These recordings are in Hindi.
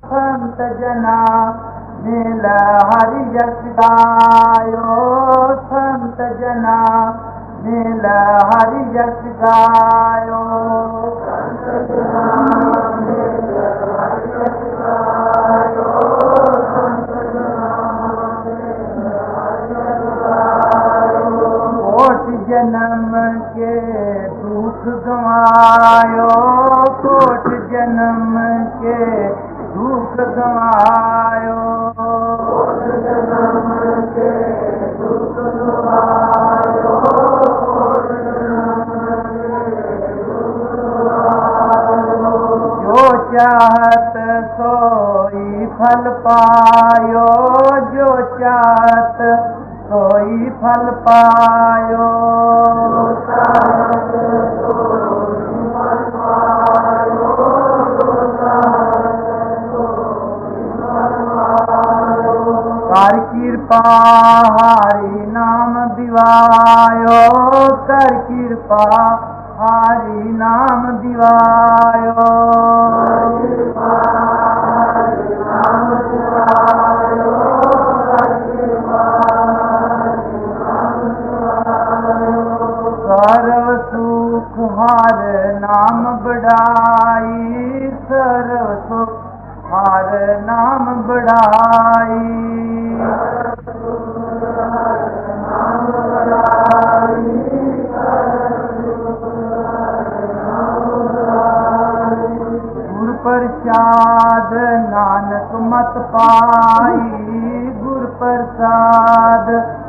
संत जना नील हरि यश गायो, संत जना नील हरि यश गायो। कोटि जन्म के दुख गवायो, कोटि जन्म के दुख गवायो। जो चाहत सोई फल पायो, जो चाहत सोई फल पायो। कर कृपा हरि नाम दिवायो, कर कृपा हरि नाम दिवायो। सर्व सुख हर नाम बढ़ाई, सर्व सुख हर नाम बढ़ाई। गुर प्रसाद नानक मत पाई, गुर प्रसाद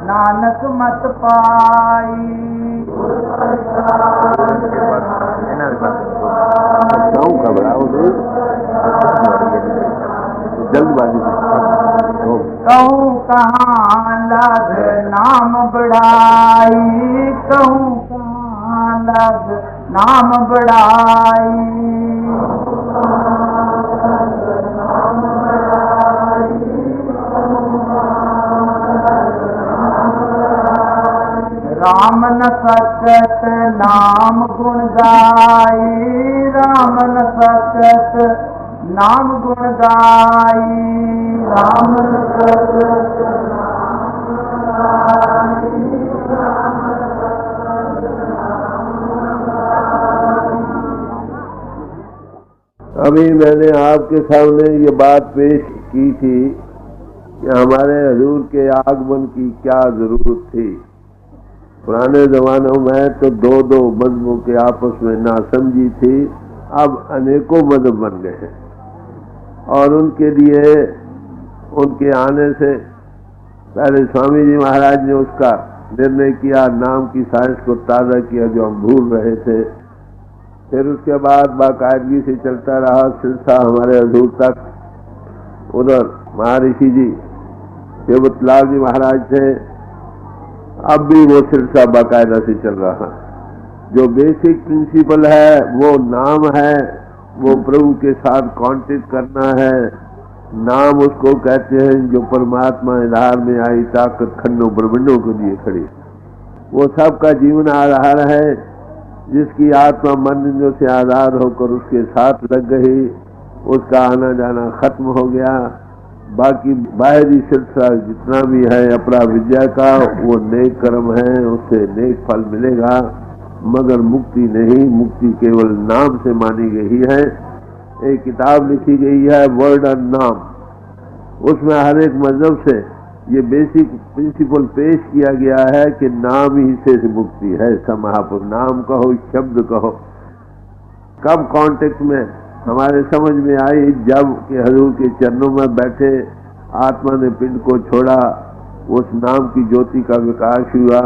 नानक मत पाई। जल्दबाजी कहूँ कहाँ लग नाम बढ़ाई, कहूँ कहाँ लग नाम बढ़ाई। राम न सकत नाम गुण गाई, राम न सकत नाम गुण गाई। राम न सकत अभी मैंने आपके सामने ये बात पेश की थी कि हमारे हजूर के आगमन की क्या जरूरत थी। पुराने जमानों में तो दो दो मजहबों के आपस में नासमझी थी, अब अनेकों मजहब बन गए हैं और उनके लिए उनके आने से पहले स्वामी जी महाराज ने उसका निर्णय किया, नाम की साइंस को ताज़ा किया जो हम भूल रहे थे। फिर उसके बाद बाकायदगी से चलता रहा सिलसिला हमारे हजूर तक। उधर महर्षि जी देवतलाल जी महाराज थे, अब भी वो सिलसिला बाकायदा से चल रहा। जो बेसिक प्रिंसिपल है वो नाम है, वो प्रभु के साथ कांटेक्ट करना है। नाम उसको कहते हैं जो परमात्मा आधार में आई ताकत खंडों ब्रह्मांडों के लिए खड़ी। वो सबका जीवन आधार है, जिसकी आत्मा मन इंद्रियों से आधार होकर उसके साथ लग गई, उसका आना जाना खत्म हो गया। बाकी बाहरी सिलसिला जितना भी है अपरा विद्या का वो नेक कर्म है, उससे नेक फल मिलेगा, मगर मुक्ति नहीं। मुक्ति केवल नाम से मानी गई है। एक किताब लिखी गई है वर्ड एंड नाम, उसमें हर एक मजहब से ये बेसिक प्रिंसिपल पेश किया गया है कि नाम ही से मुक्ति है। समापुर नाम कहो, शब्द कहो। कब कांटेक्ट में हमारे समझ में आई, जब कि हजूर के चरणों में बैठे आत्मा ने पिंड को छोड़ा, उस नाम की ज्योति का विकास हुआ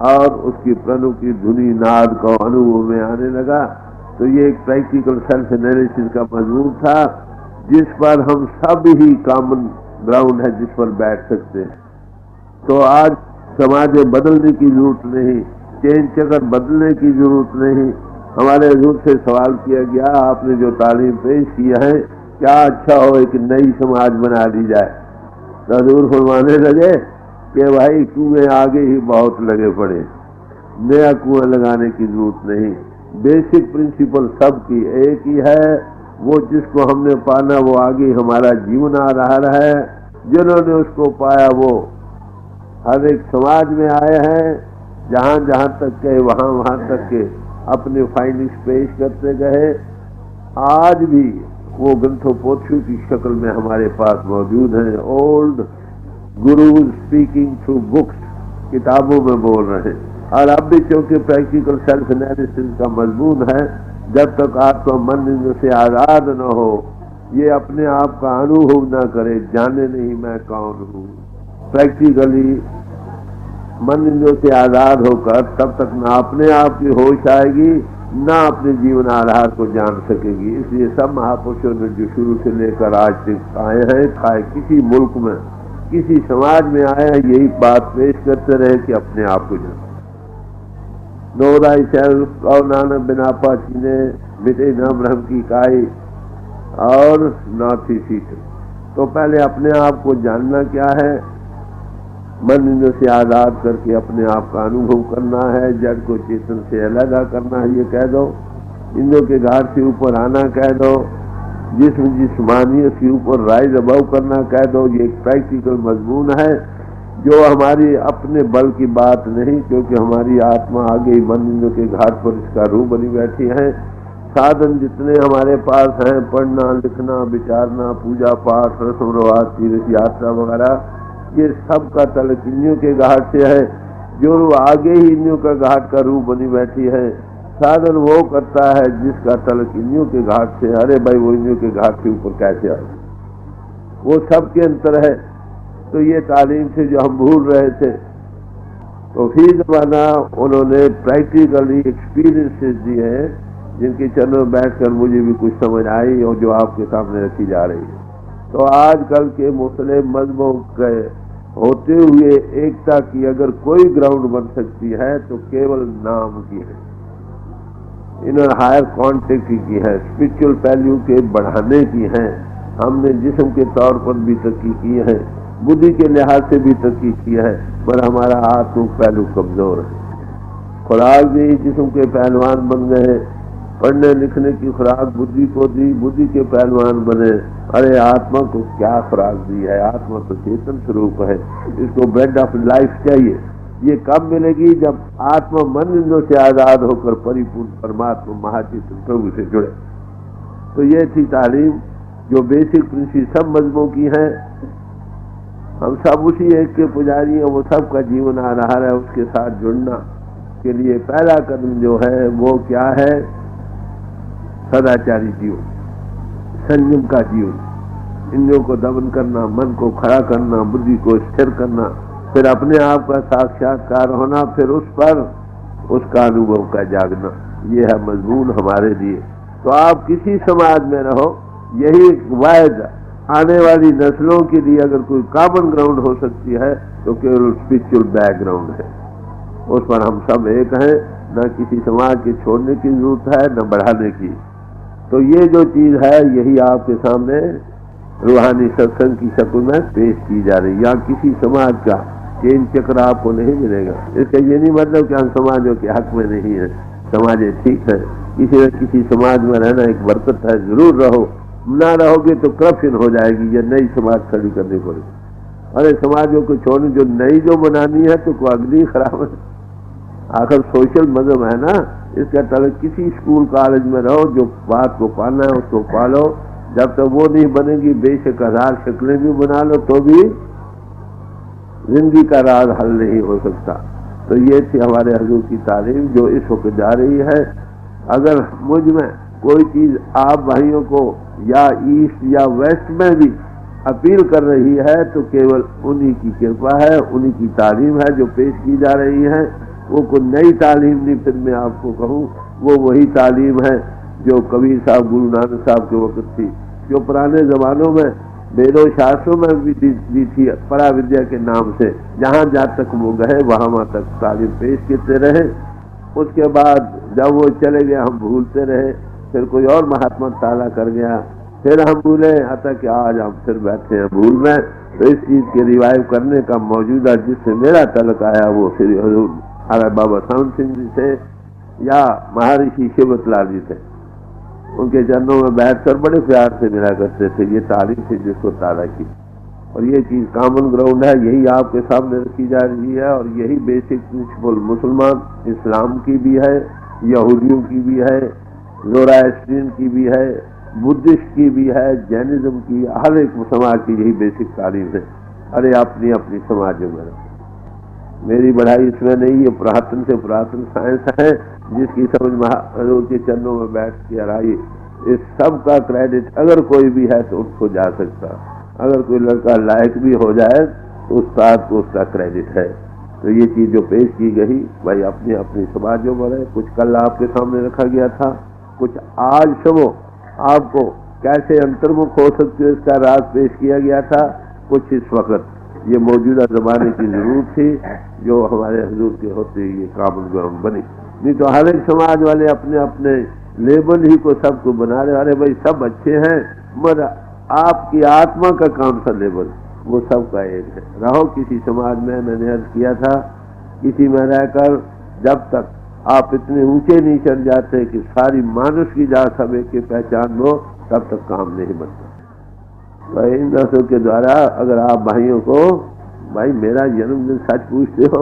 और उसकी प्रणु की धुनी नाद को अनुभव में आने लगा। तो ये एक प्रैक्टिकल सेल्फ एनालिसिस का मजमून था जिस पर हम सब ही कॉमन ग्राउंड है, जिस पर बैठ सकते हैं। तो आज समाज में बदलने की जरूरत नहीं, चेंज चक्कर बदलने की जरूरत नहीं। हमारे हजूर से सवाल किया गया, आपने जो तालीम पेश किया है क्या अच्छा हो एक नई समाज बना ली जाए। तो हजूर फरमाने लगे कि भाई कुएं आगे ही बहुत लगे पड़े, नया कुआं लगाने की जरूरत नहीं। बेसिक प्रिंसिपल सबकी एक ही है, वो जिसको हमने पाना वो आगे हमारा जीवन आ रहा है। जिन्होंने उसको पाया वो हर एक समाज में आए हैं, जहाँ जहाँ तक गए वहाँ वहाँ तक के अपने फाइंडिंग्स पेश करते गए। आज भी वो ग्रंथोपोथियों की शक्ल में हमारे पास मौजूद हैं। ओल्ड गुरु स्पीकिंग थ्रू बुक्स, किताबों में बोल रहे हैं। और अब भी चूंकि प्रैक्टिकल सेल्फ एनालिसिस का मजमून है, जब तक आपका मन इनसे आज़ाद न हो, ये अपने आप का अनुभव न करे, जाने नहीं मैं कौन हूँ। प्रैक्टिकली मन इंद्रियों से आज़ाद होकर तब तक ना अपने आप की होश आएगी, ना अपने जीवन आधार को जान सकेगी। इसलिए सब महापुरुषों ने जो शुरू से लेकर आज तक आए हैं, चाहे किसी मुल्क में किसी समाज में आए हैं, यही बात पेश करते रहे कि अपने आप को जान। नो दाई सेल्फ और नानक बिना पाचीने मिटे न ब्रह्म की काई और न थी सीट। तो पहले अपने आप को जानना क्या है, मन इंद्रियों से आज़ाद करके अपने आप का अनुभव करना है, जड़ को चेतन से अलग करना है, ये कह दो। इंद्रियों के घाट से ऊपर आना कह दो, जिस्मानियत के ऊपर राइज अबव करना कह दो। ये एक प्रैक्टिकल मजमून है जो हमारी अपने बल की बात नहीं, क्योंकि हमारी आत्मा आगे ही मन इंद्रियों के घाट पर इसका रूप बनी बैठी है। साधन जितने हमारे पास हैं, पढ़ना लिखना विचारना पूजा पाठ रस्म रिवाज तीर्थ यात्रा वगैरह, ये सब का तलक इंद्रियों के घाट से है, जो आगे ही इंद्रियों का घाट का रूप बनी बैठी है। साधन वो करता है जिसका तलक इंद्रियों के घाट से। अरे भाई वो इंद्रियों के घाट के ऊपर कैसे आए, वो सब के अंतर है। तो ये तालीम से जो हम भूल रहे थे, तो फिर जमाना उन्होंने प्रैक्टिकली एक्सपीरियंसेस दिए हैं, जिनके चरणों में बैठकर मुझे भी कुछ समझ आई और जो आपके सामने रखी जा रही है। तो आजकल के मुस्लिम मजहबों के होते हुए एकता की अगर कोई ग्राउंड बन सकती है तो केवल नाम की है। इन्होंने हायर कॉन्टेक्ट की है, स्पिरिचुअल वैल्यू के बढ़ाने की है। हमने जिस्म के तौर पर भी तरक्की की है, बुद्धि के लिहाज से भी तरक्की की है, पर हमारा आत्म पहलू कमजोर है। खुराक दी, जिस्म के पहलवान बन गए, पढ़ने लिखने की खुराक बुद्धि को दी, बुद्धि के पहलवान बने। अरे आत्मा को क्या खुराक दी है, आत्मा तो चेतन स्वरूप है, इसको ब्रेड ऑफ लाइफ चाहिए। ये कब मिलेगी, जब आत्मा मन इंद्रियों से आजाद होकर परिपूर्ण परमात्मा महाचेतन प्रभु से जुड़े। तो ये थी तालीम जो बेसिक प्रिंसिपल सब मजहबों की है। हम सब उसी एक के पुजारी हैं, वो सबका जीवन आ रहा है। उसके साथ जुड़ना के लिए पहला कदम जो है वो क्या है, सदाचारी जीवन, संयम का जीवन, इंद्रियों को दमन करना, मन को खड़ा करना, बुद्धि को स्थिर करना, फिर अपने आप का साक्षात्कार होना, फिर उस पर उसका अनुभव का जागना। ये है मजमून हमारे लिए। तो आप किसी समाज में रहो, यही वायद आने वाली नस्लों के लिए अगर कोई कॉमन ग्राउंड हो सकती है तो केवल स्पिरिचुअल बैकग्राउंड है। उस पर हम सब एक हैं, न किसी समाज के छोड़ने की जरूरत है न बढ़ाने की। तो ये जो चीज है यही आपके सामने रूहानी सत्संग की शक्ल में पेश की जा रही है। या किसी समाज का चेन चक्र आपको नहीं मिलेगा। इसका ये नहीं मतलब कि हम समाजों के हक में नहीं है, समाज ठीक है, किसी न किसी समाज में रहना एक बरकत है, जरूर रहो। ना रहोगे तो करप्शन हो जाएगी या नई समाज खड़ी करनी पड़ेगी। अरे समाजों को छोड़ने जो नई जो बनानी है तो अगली खराब है। आखिर सोशल मजहब है ना, इसका तलब किसी स्कूल कॉलेज में रहो, जो बात को पालना है उसको पालो। जब तक वो नहीं बनेगी, बेशक हजार शक्लें भी बना लो तो भी जिंदगी का राज हल नहीं हो सकता। तो ये थी हमारे हजूर की तालीम जो इस वक्त जा रही है। अगर मुझ में कोई चीज आप भाइयों को या ईस्ट या वेस्ट में भी अपील कर रही है तो केवल उन्हीं की कृपा है, उन्हीं की तालीम है जो पेश की जा रही है। वो कोई नई तालीम नहीं, फिर मैं आपको कहूँ वो वही तालीम है जो कबीर साहब गुरु नानक साहब के वक्त थी, जो पुराने जमानों में वेदों शास्त्रों में भी दी थी परा विद्या के नाम से। जहाँ जहाँ तक वो गए वहाँ तक तालीम पेश करते रहे। उसके बाद जब वो चले गए हम भूलते रहे, फिर कोई और महात्मा ताला कर गया, फिर हम भूले, आता कि आज हम फिर बैठे हैं भूल में। तो इस चीज के रिवाइव करने का मौजूदा जिससे मेरा तलक आया वो श्री हजूर बाबा सावन सिंह जी थे या महर्षि शिवतलाल जी थे। उनके चरणों में बैठकर बड़े प्यार से मिला करते थे। ये तारीफ थी जिसको तारा की। और ये चीज कॉमन ग्राउंड है, यही आपके सामने रखी जा रही है। और यही बेसिक प्रिंसिपल मुसलमान इस्लाम की भी है, यहूदियों की भी है, ज़ोरास्ट्रियन की भी है, बुद्धिस्ट की भी है, जैनिज्म की, हर एक समाज की यही बेसिक तालीम है। अरे अपनी अपनी समाजों में मेरी बढ़ाई इसमें नहीं, ये पुरातन से पुरातन साइंस है जिसकी समझ हजूर के चरणों में बैठ के आई। इस सब का क्रेडिट अगर कोई भी है तो उसको जा सकता। अगर कोई लड़का लायक भी हो जाए तो उस्ताद को उसका क्रेडिट है। तो ये चीज जो पेश की गई भाई अपनी अपनी समाजों में है। कुछ कल आपके सामने रखा गया था, कुछ आज सुबह आपको कैसे अंतर्मुख हो सकते हो इसका राज पेश किया गया था। कुछ इस वक्त ये मौजूदा जमाने की जरूरत थी जो हमारे हजूर के होते ये कॉमन ग्राउंड बनी। नहीं तो हर एक समाज वाले अपने अपने लेबल ही को सबको बना रहे। अरे भाई सब अच्छे हैं मगर आपकी आत्मा का कौन सा लेबल, वो सबका एक है। रहो किसी समाज में, मैंने अर्ज किया था, किसी में रहकर जब तक आप इतने ऊंचे नहीं चढ़ जाते कि सारी मानुष की जात सब एक की पहचान हो, तब तक काम नहीं बनता। तो इन दसों के द्वारा अगर आप भाइयों को भाई मेरा जन्मदिन सच पूछते हो,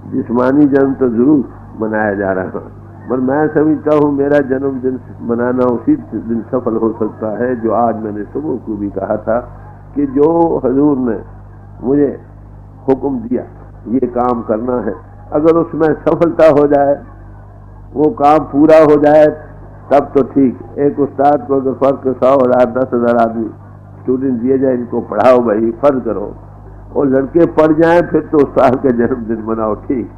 जिस्मानी जन्म तो जरूर मनाया जा रहा है, पर मैं समझता हूँ मेरा जन्मदिन मनाना उसी दिन सफल हो सकता है जो आज मैंने सुबह को भी कहा था कि जो हजूर ने मुझे हुक्म दिया ये काम करना है, अगर उसमें सफलता हो जाए, वो काम पूरा हो जाए तब तो ठीक। एक उस्ताद को अगर फर्क 100,000 10,000 आदमी स्टूडेंट दिए जाए, इनको पढ़ाओ भाई, फर्ज करो, और लड़के पढ़ जाए फिर तो उस्ताद का जन्मदिन मनाओ, ठीक।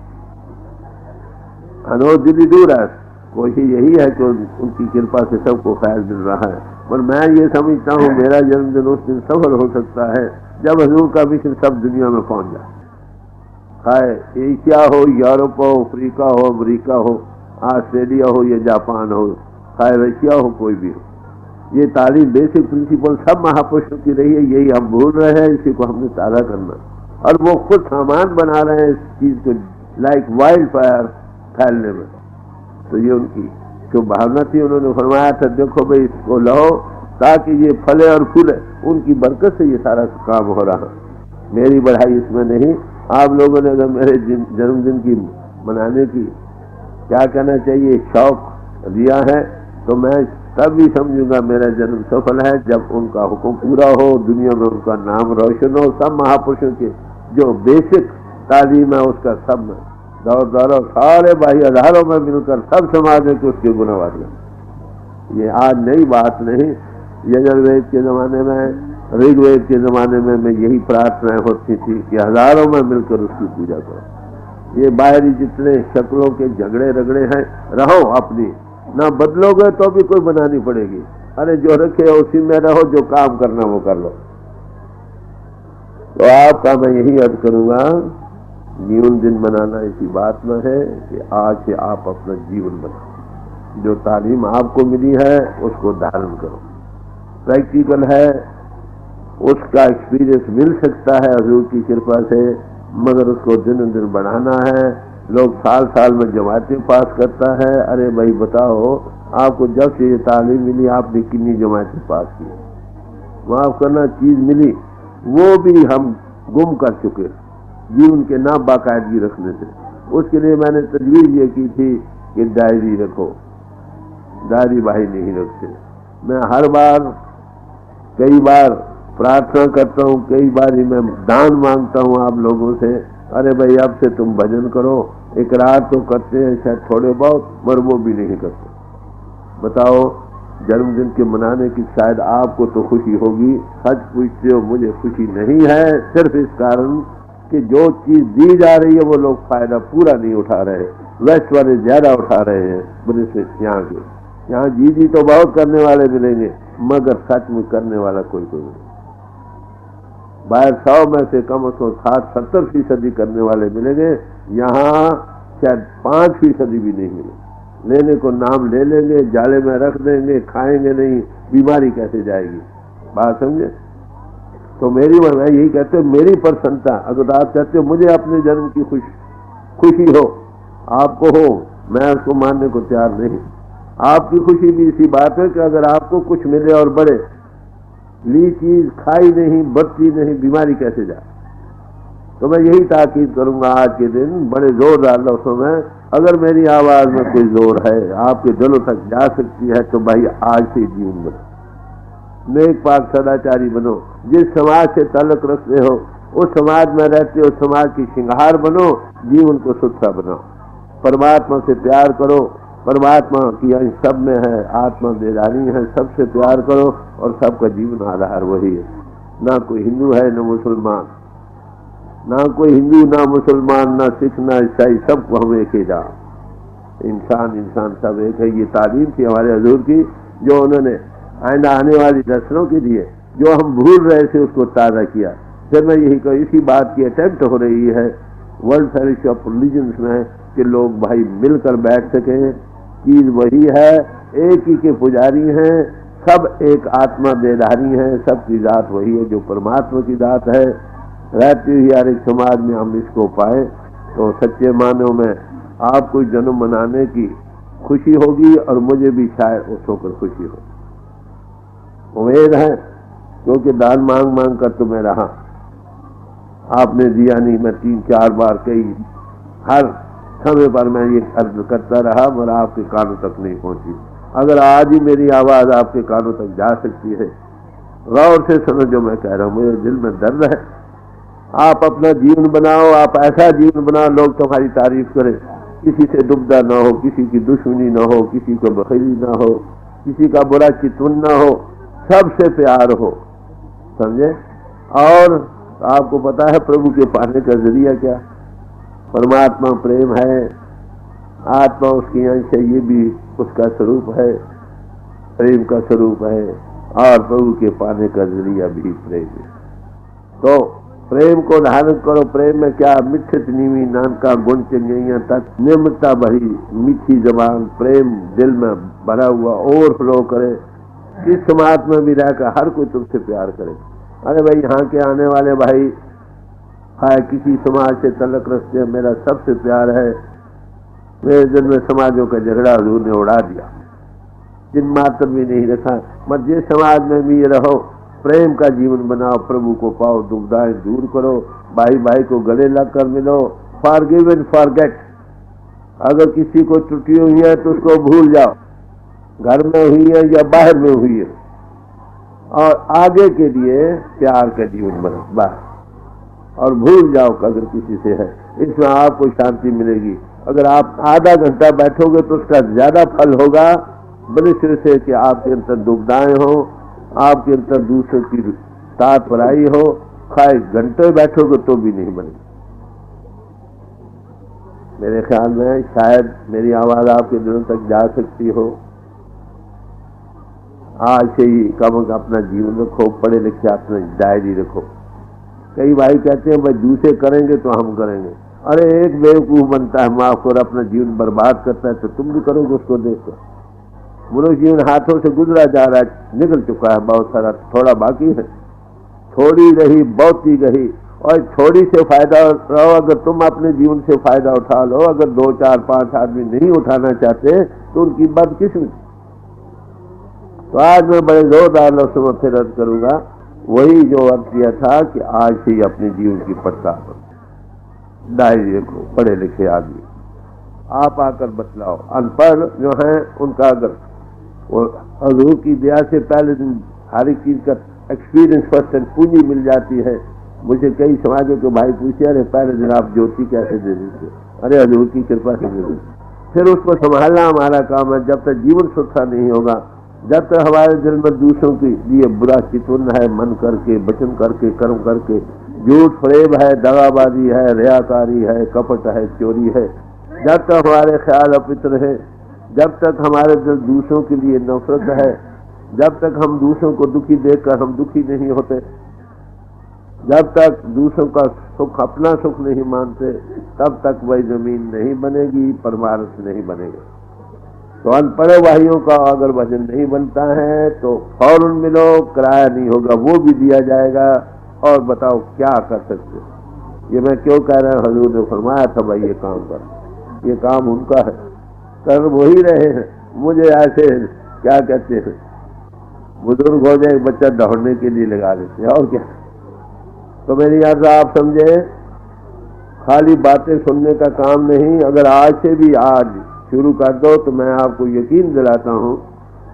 अनो दिली दूर है, कोशिश यही है कि उनकी कृपा से सबको फैज मिल रहा है। पर मैं ये समझता हूँ मेरा जन्मदिन उस दिन सफल हो सकता है जब हजूर का मिशन सब दुनिया में पहुंच जाए। खाए एशिया हो, यूरोप हो, अफ्रीका हो, अमेरिका हो, ऑस्ट्रेलिया हो या जापान हो, खाए रशिया हो, कोई भी हो, ये तालीम बेसिक प्रिंसिपल सब महापुरुषों की रही है। यही हम भूल रहे हैं, इसी को हमने ताज़ा करना। और वो खुद सामान बना रहे हैं इस चीज को लाइक वाइल्ड फायर फैलने में। तो ये उनकी जो भावना थी, उन्होंने फरमाया था देखो भाई इसको लो ताकि ये फले और फूले। उनकी बरकत से ये सारा काम हो रहा। मेरी बढ़ाई इसमें नहीं। आप लोगों ने अगर मेरे जन्मदिन की मनाने की क्या कहना चाहिए शौक दिया है तो मैं तब भी समझूंगा मेरा जन्म सफल है जब उनका हुक्म पूरा हो, दुनिया में उनका नाम रोशन हो। सब महापुरुषों के जो बेसिक तालीम है उसका सब में दौर सारे भाई हजारों में मिलकर सब समाज के उसके गुणवाद में। ये आज नई बात नहीं, यजुर्वेद के जमाने में, ऋग्वेद के जमाने में यही प्रार्थनाएं होती थी कि हजारों में मिलकर उसकी पूजा करो। ये बाहरी जितने शक्लों के झगड़े रगड़े हैं, रहो अपनी, ना बदलोगे तो भी कोई बनानी पड़ेगी। अरे जो रखे उसी में रहो, जो काम करना वो कर लो। तो आपका मैं यही अर्ज करूंगा, जीवन दिन मनाना इसी बात में है कि आज से आप अपना जीवन बनाओ। जो तालीम आपको मिली है उसको धारण करो। प्रैक्टिकल है, उसका एक्सपीरियंस मिल सकता है हजूर की कृपा से, मगर उसको दिन दिन बढ़ाना है। लोग साल साल में जमातें पास करता है। अरे भाई बताओ, आपको जब से ये तालीम मिली आपने कितनी जमातें पास की? माफ करना चीज मिली वो भी हम गुम कर चुके जीवन के ना बाकायदगी रखने से। उसके लिए मैंने तजवीज ये की थी कि डायरी रखो। डायरी भाई नहीं रखते। मैं हर बार कई बार प्रार्थना करता हूँ, कई बार ही मैं दान मांगता हूँ आप लोगों से। अरे भाई अब से तुम भजन करो। इकरार तो करते हैं शायद थोड़े बहुत, मगर वो भी नहीं करते। बताओ जन्मदिन के मनाने की शायद आपको तो खुशी होगी, सच पूछते हो मुझे खुशी नहीं है, सिर्फ इस कारण कि जो चीज दी जा रही है वो लोग फायदा पूरा नहीं उठा रहे। वेस्ट वाले ज्यादा उठा रहे हैं ब्रिटिश यहाँ के। यहाँ जी तो बहुत करने वाले मिलेंगे, मगर सच में करने वाला कोई नहीं। बाहर 100 में से कम से कम 60-70% करने वाले मिलेंगे, यहाँ शायद 5% भी नहीं मिले। लेने को नाम ले लेंगे, जाले में रख देंगे, खाएंगे नहीं, बीमारी कैसे जाएगी? बात समझे? तो मेरी मैं यही कहते हो, मेरी प्रसन्नता अगर आप चाहते हो मुझे अपने जन्म की खुशी हो, आपको हो, मैं उसको मानने को तैयार नहीं। आपकी खुशी भी इसी बात है कि अगर आपको कुछ मिले और बढ़े, ली चीज खाई नहीं, बढ़ती नहीं, बीमारी कैसे जाए। तो मैं यही ताकीद करूंगा आज के दिन बड़े जोरदार लफ्जों में, अगर मेरी आवाज में कोई जोर है, आपके दिलों तक जा सकती है, तो भाई आज से जीवन बनो, नेक पाक सदाचारी बनो। जिस समाज से ताल्लुक रखते हो उस समाज में रहते हो, समाज की श्रृंगार बनो, जीवन को सुथरा बनाओ, परमात्मा से प्यार करो, परमात्मा की अंश सब में है, आत्मा देदारी है, सबसे प्यार करो और सबका जीवन आधार वही है। ना कोई हिंदू है ना मुसलमान, ना कोई हिंदू ना मुसलमान ना सिख ना ईसाई, सबको हम एक ही जान, इंसान इंसान सब एक है। ये तालीम थी हमारे हजूर की, जो उन्होंने आइंदा आने वाली नस्लों के लिए जो हम भूल रहे थे उसको ताज़ा किया। फिर मैं यही कहूँ, इसी बात की अटेम्प्ट हो रही है वर्ल्ड फेडरेशन ऑफ रिलीजन्स में कि लोग भाई मिलकर बैठ सकें। चीज वही है, एक ही के पुजारी हैं, सब एक आत्मा देधारी हैं, सबकी जात वही है जो परमात्मा की जात है। रहती हुई हर एक समाज में हम इसको पाए तो सच्चे मानों में आपको जन्म मनाने की खुशी होगी और मुझे भी शायद उस होकर खुशी हो। उम्मीद है, क्योंकि दान मांग मांग कर तो मैं रहा, आपने दिया नहीं, मैं 3-4 बार कई हर समय पर मैं ये अर्ज करता रहा मगर आपके कानों तक नहीं पहुंची। अगर आज ही मेरी आवाज आपके कानों तक जा सकती है, गौर से सुनो जो मैं कह रहा हूं, मेरे दिल में दर्द है। आप अपना जीवन बनाओ, आप ऐसा जीवन बनाओ लोग तुम्हारी तारीफ करें, किसी से दुबदा ना हो, किसी की दुश्मनी ना हो, किसी को बखैली ना हो, किसी का बुरा चितवन ना हो, सबसे प्यार हो, समझे। और आपको पता है प्रभु के पाने का जरिया क्या, परमात्मा प्रेम है, आत्मा उसकी अंश है, ये भी उसका स्वरूप है, प्रेम का स्वरूप है, और प्रभु के पाने का जरिया भी प्रेम है। तो प्रेम को धारण करो। प्रेम में क्या, मिठत नीवी नानका गुण चंगैया तक, निम्रता भरी मीठी जबान, प्रेम दिल में भरा हुआ ओवरफ्लो करे। इस समाज में भी रहकर हर कोई तुमसे प्यार करे। अरे भाई यहाँ के आने वाले भाई किसी समाज से तलक रखते हैं, मेरा सबसे प्यार है, मेरे दिल में समाजों का झगड़ा हजूर ने उड़ा दिया, जिन मात्र भी नहीं रखा। मत जिस समाज में भी रहो, प्रेम का जीवन बनाओ, प्रभु को पाओ, दुविधाएं दूर करो, भाई भाई को गले लगकर मिलो, फॉरगिव एंड फॉरगेट। अगर किसी को त्रुटि हुई है तो उसको भूल जाओ, घर में हुई है या बाहर में हुई है, और आगे के लिए प्यार का जीवन बनाओ बस। और भूल जाओ कि अगर किसी से है, इसमें आपको शांति मिलेगी। अगर आप आधा घंटा बैठोगे तो उसका ज्यादा फल होगा बनिश्र से कि आपके अंदर दुविधाएं हो, आपके अंदर दूसरों की साथ पराई हो। खाए घंटे बैठोगे तो भी नहीं बनेगी। मेरे ख्याल में शायद मेरी आवाज आपके दिलों तक जा सकती हो। आज से ही कम अपना जीवन रखो, पढ़े लिखे अपना डायरी रखो। कई भाई कहते हैं भाई दूसरे करेंगे तो हम करेंगे। अरे एक बेवकूफ बनता है, माफ कर, अपना जीवन बर्बाद करता है, तो तुम भी करोगे उसको देखकर। मुझे जीवन हाथों से गुजरा जा रहा है, निकल चुका है बहुत सारा, थोड़ा बाकी है, थोड़ी रही बहुत ही गई। और थोड़ी से फायदा रहो, अगर तुम अपने जीवन से फायदा उठा लो। अगर 2, 4, 5 आदमी नहीं उठाना चाहते तो उनकी बदकिस्मती। तो आज मैं बड़े जोरदार लफ्ज़ों में फिर अर्ज करूंगा, वही जो अर्ज किया था कि आज से ही अपने जीवन की पड़ताल करो, डायरी रखो। पढ़े लिखे आदमी आप आकर बतलाओ, अनपढ़ जो हैं उनका अगर वो हजूर की दया से पहले दिन हर एक चीज का एक्सपीरियंस फर्स्ट एंड पूंजी मिल जाती है। मुझे कई समाजों के भाई पूछे, अरे पहले दिन आप ज्योति कैसे दे देते? अरे हजूर की कृपा से दे देते। फिर उसको संभालना हमारा काम है। जब तक जीवन सुथरा नहीं होगा, जब तक हमारे दिल में दूसरों के लिए बुरा चितवन है, मन करके, वचन करके, कर्म करके, झूठ फरेब है, दगाबाजी है, रियाकारी है, कपट है, चोरी है, जब तक हमारे ख्याल अपवित्र है, जब तक हमारे दिल दूसरों के लिए नफरत है, जब तक हम दूसरों को दुखी देखकर हम दुखी नहीं होते, जब तक दूसरों का सुख अपना सुख नहीं मानते, तब तक वही जमीन नहीं बनेगी, परमार्थ नहीं बनेगा। तो अनपढ़े भाइयों का अगर वजन नहीं बनता है तो फौरन मिलो, किराया नहीं होगा वो भी दिया जाएगा। और बताओ क्या कर सकते। ये मैं क्यों कह रहा हूँ, हजूर ने फरमाया था भाई ये काम कर, ये काम उनका है, कर वही रहे हैं। मुझे ऐसे क्या कहते हैं, बुजुर्ग हो जाए बच्चा दौड़ने के लिए लगा देते हैं और क्या। तो मेरी याद आप समझे, खाली बातें सुनने का काम नहीं। अगर आज से भी आज शुरू कर दो तो मैं आपको यकीन दिलाता हूं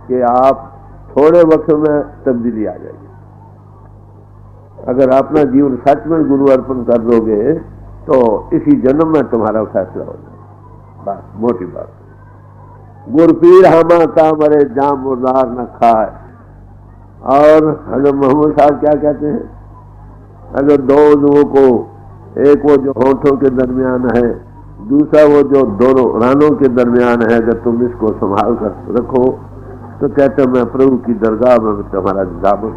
कि आप थोड़े वक्त में तब्दीली आ जाएगी। अगर अपना जीवन सच में गुरु अर्पण कर दोगे तो इसी जन्म में तुम्हारा फैसला हो जाए। बस मोटी बात। गुरपीर हमा का मरे जाम मुर्दार न खाए। और हजरत मोहम्मद साहब क्या कहते हैं, अगर दो उज़वों को, एक वो जो होठों के दरमियान है, दूसरा वो जो दोनों रानों के दरमियान है, अगर तुम इसको संभाल कर रखो तो कहते मैं प्रभु की दरगाह में तुम्हारा दामन।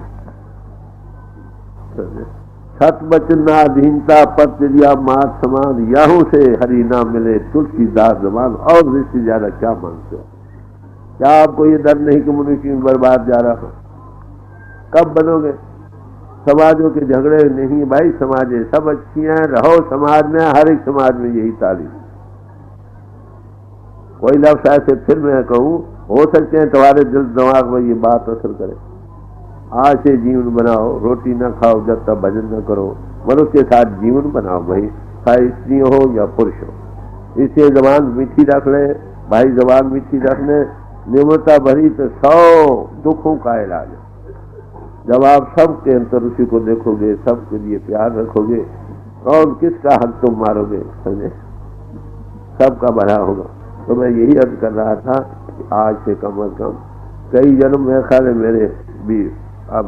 सत बचन ना अधीनता पत दिया मात समान, याहू से हरी ना मिले तुलसीदास जमान। और इससे ज्यादा क्या मांगते हो? क्या आपको ये डर नहीं कि मनुष्य बर्बाद जा रहा हो? कब बनोगे? समाजों के झगड़े नहीं भाई, समाज सब अच्छी हैं, रहो समाज में। हर एक समाज में यही तालीम। कोई लफ्ज़ ऐसे फिर मैं कहूँ, हो सकते हैं तुम्हारे दिल दिमाग में ये बात असर करे। आज से जीवन बनाओ, रोटी ना खाओ जब तक भजन न करो, मनुष्य के साथ जीवन बनाओ भाई, चाहे स्त्री हो या पुरुष हो। इससे जबान मीठी रख ले भाई, जबान मीठी रखने निम्रता भरी तो 100 दुखों का इलाज है। जब आप सबके अंतर उसी को देखोगे, सबके लिए प्यार रखोगे, कौन किसका हक तुम मारोगे, समझे? सबका भला होगा। तो मैं यही अर्ज कर रहा था कि आज से कम अज कम कई जन्म मेरे ख्याल है मेरे भी अब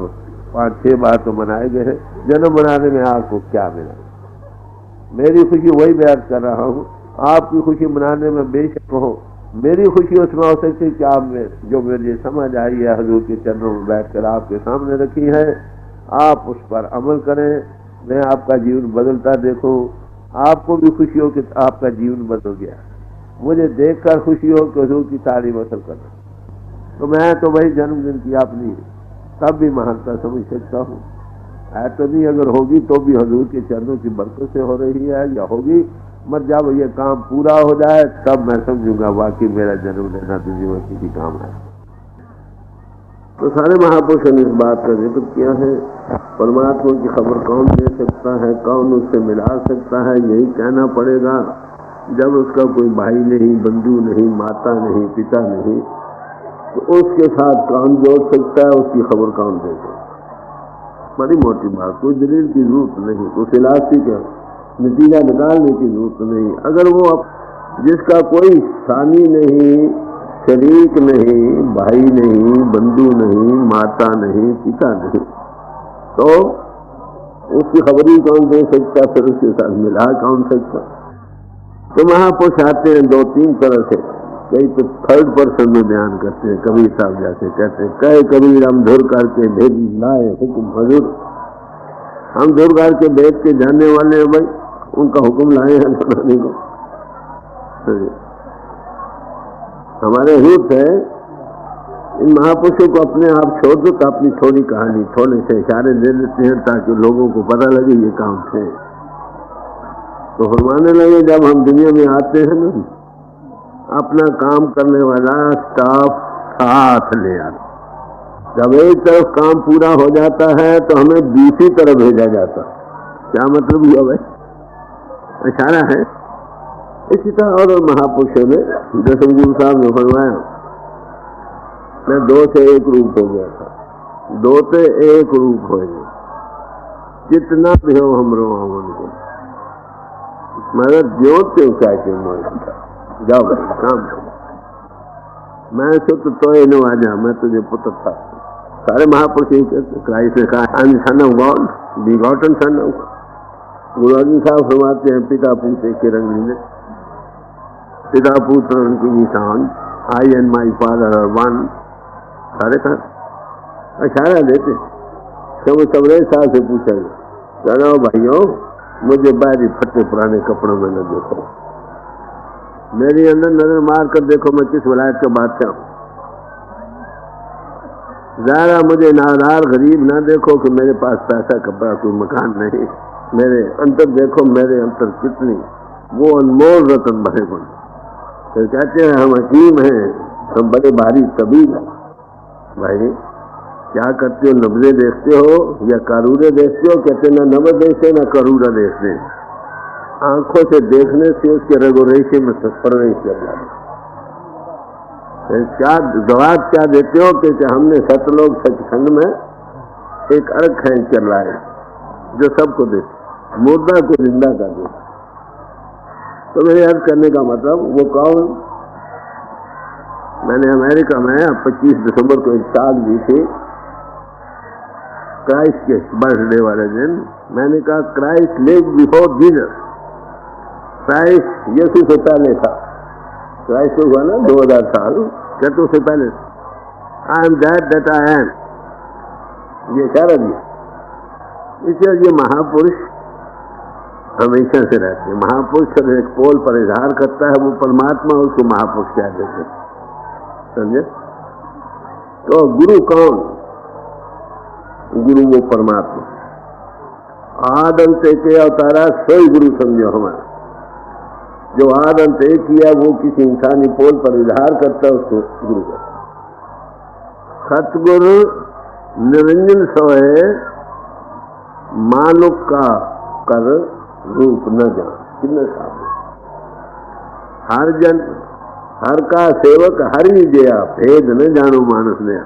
5-6 बार तो मनाए गए हैं। जन्म मनाने में आपको क्या मिला? मेरी खुशी वही मैं अर्ज कर रहा हूँ। आपकी खुशी मनाने में बेशक हो, मेरी खुशी उसमें हो सकती है कि आप में जो मुझे समझ आई है हजूर के चरणों में बैठकर आपके सामने रखी है, आप उस पर अमल करें। मैं आपका जीवन बदलता देखूं, आपको भी खुशी हो कि आपका जीवन बदल गया, मुझे देखकर खुशी हो कि हजूर की तारीफ असल करना। तो मैं तो वही जन्मदिन की अपनी तब भी महानता समझ सकता हूँ। है तो नहीं, अगर होगी तो भी हजूर के चरणों की बरकत से हो रही है, या होगी मत जब ये काम पूरा हो जाए तब मैं समझूंगा वाकई मेरा जन्म लेना दुनिया में किसी काम है। तो सारे महापुरुषों ने इस बात का जिक्र किया है। परमात्मा की खबर कौन दे सकता है, कौन उससे मिला सकता है? यही कहना पड़ेगा जब उसका कोई भाई नहीं, बंधु नहीं, माता नहीं, पिता नहीं, तो उसके साथ कौन जोड़ सकता है? उसकी खबर कौन देगा? बड़ी मोटी बात। कोई दलील की जरूरत नहीं, कोई फिलासफी का नतीजा निकालने की जरूरत नहीं। अगर वो जिसका कोई सानी नहीं, शरीक नहीं, भाई नहीं, बंधु नहीं, माता नहीं, पिता नहीं, तो उसकी खबर ही कौन दे सकता? फिर उसके साथ मिला कौन सकता? तो महापुरुष आते हैं 2-3 तरह से। कई तो थर्ड पर्सन में बयान करते हैं। कबीर साहब जैसे कहते हैं, कहे कबीर हम धुर करके भेज लाए हुक्म हजूर। हम धुर करके भेज के जाने वाले हैं भाई, उनका हुक्म लाए हैं बनाने को। हमारे हित है इन महापुरुषों को अपने आप छोड़ दो तो अपनी थोड़ी कहानी थोड़े से इशारे दे देते हैं ताकि लोगों को पता लगे ये काम थे। तो फरमाने लगे जब हम दुनिया में आते हैं ना, अपना काम करने वाला स्टाफ साथ ले आते। जब एक तरफ काम पूरा हो जाता है तो हमें दूसरी तरफ भेजा जाता। क्या मतलब हुआ भाई? इशारा है। इसी तरह और महापुरुषों ने, दसम गुरु साहब ने फरमाया, मैं 2 से 1 रूप हो गया था, 2 से 1 रूप हो गया, जितना भी हो हम रो उनको मगर ज्योत से ऊंचा के मोड़ जाओ भाई काम करो। मैं सुत तो नवाजा, मैं तुझे पुत्र था। सारे महापुरुष क्राइस्ट ने कहा I am son of God, begotten son of. गुरु अर्जुन साहब फरमाते हैं पिता पुत्र के रंग में, पिता पुत्र उनकी निशान, I and my father are one. सारे कहा इशारा देते। सब सबरे साहब से पूछा गया, भाइयों मुझे बाहरी फटे पुराने कपड़ों में न देखो, मेरी अंदर नजर मार कर देखो मैं किस वलायत का बादशाह हूं। ज़रा मुझे नादार गरीब ना देखो कि मेरे पास पैसा कपड़ा कोई मकान नहीं। मेरे अंतर देखो, मेरे अंतर कितनी वो अनमोल रतन भरे गुण। फिर कहते हैं हम हकीम हैं, तुम बड़े भारी तभी भाई क्या करते हो, नब्जे देखते हो या करूरे देखते हो? कहते ना नब्ज देखते ना करूरा देखते। आंखों से देखने से उसके रगो रेशे में प्रवेश कर जाते। क्या जवाब क्या देते हो कि हमने सतलोक सचखंड में एक अर्घ खैंच कर लाए जो सबको देते, मुर्दा को जिंदा कर दे। तो मेरे अर्ज करने का मतलब वो कौन? मैंने अमेरिका में 25 दिसंबर को एक साल दी थी क्राइस्ट के बर्थडे वाले दिन। मैंने कहा Christ live before Jesus. Christ यीशु से पहले था। क्राइस्ट हुआ ना 2000 साल, क्या तो उससे पहले I am that I am, ये इशारा दिया। इसलिए ये महापुरुष हमेशा से रहते हैं। महापुरुष एक पोल पर इजहार करता है, वो परमात्मा, उसको महापुरुष कह देते हैं, समझे? तो गुरु कौन? गुरु वो परमात्मा। आदम से के अवतारा सोई गुरु समझो हमारा। जो आदम से किया वो किसी इंसानी पोल पर इजहार करता है, उसको गुरु कहता है। सतगुरु निरंजन सोए मानुक का कर रूप न जान। कितने साफ हर जन हर का सेवक हर ही जया, भेद न जानो मानस ने।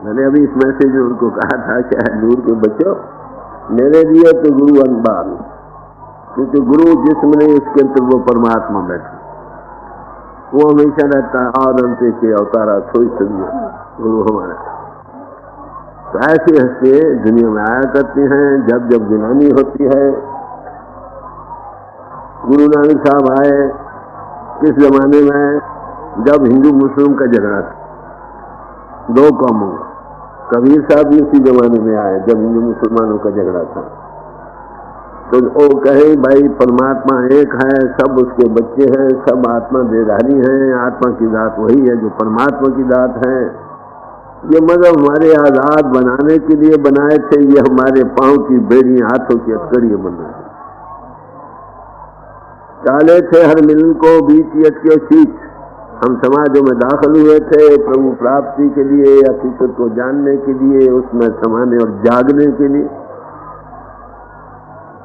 मैंने अभी इस मैसेज में उनको कहा था कि नूर के बच्चों, मेरे लिए तो गुरु अनबान, क्योंकि गुरु जिसमें नहीं उसके अंतर वो परमात्मा बैठे, वो हमेशा रहता है। आदम से के अवतारा सोई समझो गुरु हमारा। तो ऐसी हस्तियां दुनिया में आया करती हैं जब जब गिलानी होती है। गुरु नानक साहब आए किस जमाने में? जब हिंदू मुस्लिम का झगड़ा था, दो कौमों का। कबीर साहब भी उसी जमाने में आए जब हिंदू मुसलमानों का झगड़ा था। तो वो कहे भाई परमात्मा एक है, सब उसके बच्चे हैं, सब आत्मा देधारी हैं, आत्मा की दात वही है जो परमात्मा की दात है। ये मजहब हमारे आजाद बनाने के लिए बनाए थे, ये हमारे पांव की बेड़ी हाथों की हथकड़ियां बन रही। डाले थे हर मिलन को बीच अटके शीत। हम समाजों में दाखिल हुए थे प्रभु प्राप्ति के लिए, हकीकत को जानने के लिए, उसमें समाने और जागने के लिए।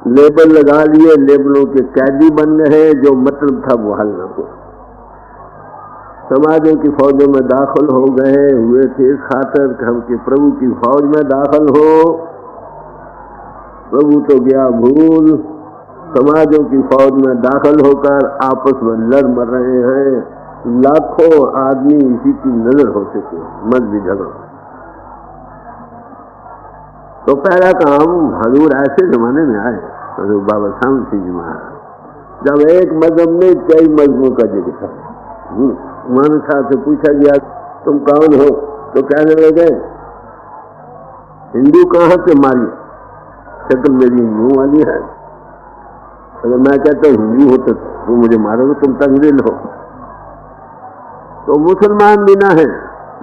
लेबल लगा लिए, लेबलों के कैदी बन गए, जो मतलब था वो हल न हो। समाजों की फौजों में दाखिल हो गए हुए थे इस खातर कि प्रभु की फौज में दाखिल हो। प्रभु तो गया भूल, समाजों की फौज में दाखिल होकर आपस में लड़ मर रहे हैं। लाखों आदमी इसी की नजर हो सके, मजहबी झगड़ा। तो पहला काम हजूर ऐसे जमाने में आए, हजूर बाबा साहब सिंह जी महाराज, जब एक मजहब में कई मजहबों का जिक्र था। मान साहब से पूछा गया तुम कौन हो? तो कहने लगे हिंदू कहाँ से मारी? शक्ल मेरी हिंदू वाली है। अगर मैं कहता हूँ हिंदू हो तो तुम मुझे मारोगे, तुम तंगदिल हो। तो मुसलमान भी ना है,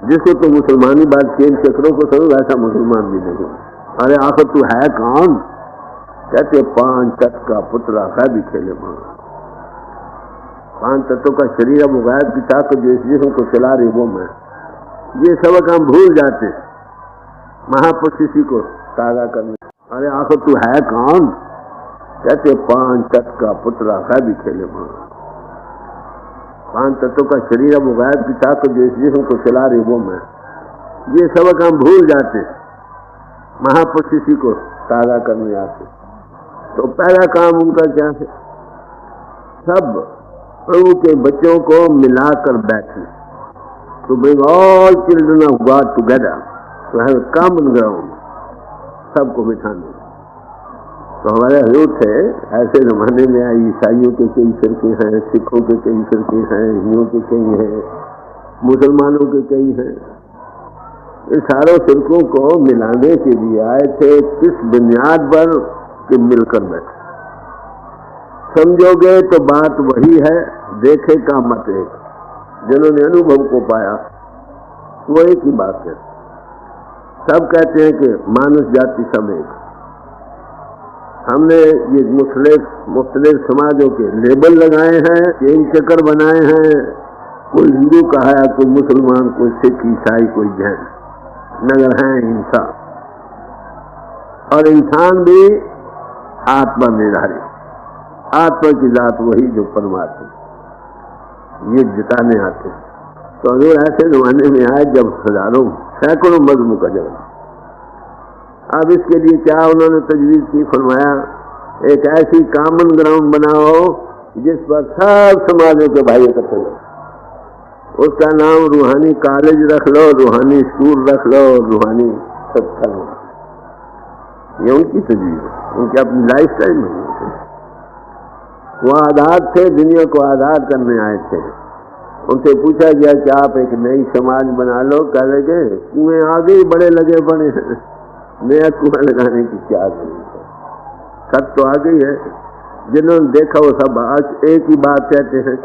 जिसको तो मुसलमानी बात खेल चक्रों को समझ, ऐसा मुसलमान भी नहीं। अरे आखिर तू है कौन? कहते 5 तत्व का पुतला है भी खेले मां। 5 तत्वों का शरीर अब गायब की ताकत जो इस जिस्म को चला रही वो मैं। ये सबक हम भूल जाते, महापुरुष किसी को ताजा करने। अरे आखिर तू है कौन? कहते 5 तत्व का पुतला है भी खेले मां। 5 तत्वों का शरीर अब गायब की ताकत जो इस जिस्म को चला रही वो मैं। ये सबक हम भूल जाते, महापुरुष किसी को ताजा करने आते। तो पहला काम उनका क्या है? सब प्रभु के बच्चों को मिलाकर बैठे, to bring all children of God together, to have a common ground, सबको बिठाने। तो हमारे हजूर थे ऐसे जमाने में आए। ईसाइयों के कई फिरके हैं, सिखों के कई फिरके हैं, हिंदुओं के कई हैं, मुसलमानों के कई हैं। इन सारों फिरकों को मिलाने के लिए आए थे। किस बुनियाद पर कि मिलकर बैठे। समझोगे तो बात वही है, देखे का मत एक। जिन्होंने अनुभव को पाया वो एक ही बात है। सब कहते हैं कि मानस जाति सब एक। हमने ये मुख्तलिफ समाजों के लेबल लगाए हैं, चेन चक्कर बनाए हैं, कोई हिंदू कहा, कोई मुसलमान, कोई सिख, ईसाई, कोई जैन, मगर है इंसान। और इंसान भी आत्मा निर्धारित, आत्मा की जात वही जो परमात्मा, ये जिताने आते हैं। तो अगर ऐसे जमाने में आए जब हजारों सैकड़ों मजहबों का जगह, अब इसके लिए क्या उन्होंने तजवीज की, फरमाया एक ऐसी कॉमन ग्राउंड बनाओ जिस पर सब समाजों के भाई इकट्ठे हो, उसका नाम रूहानी कॉलेज रख लो, रूहानी स्कूल रख लो, रूहानी सत्संग। ये उनकी तजवीज है, उनकी अपनी लाइफ स्टाइल में। वो आजाद थे, दुनिया को आजाद करने आए थे। उनसे पूछा गया कि आप एक नई समाज बना लो, कह लगे कुएं आगे ही बड़े लगे पड़े हैं, नया कुआं लगाने की क्या जरूरत है। सच तो आ गई है, जिन्होंने देखा वो सब आज एक ही बात कहते हैं,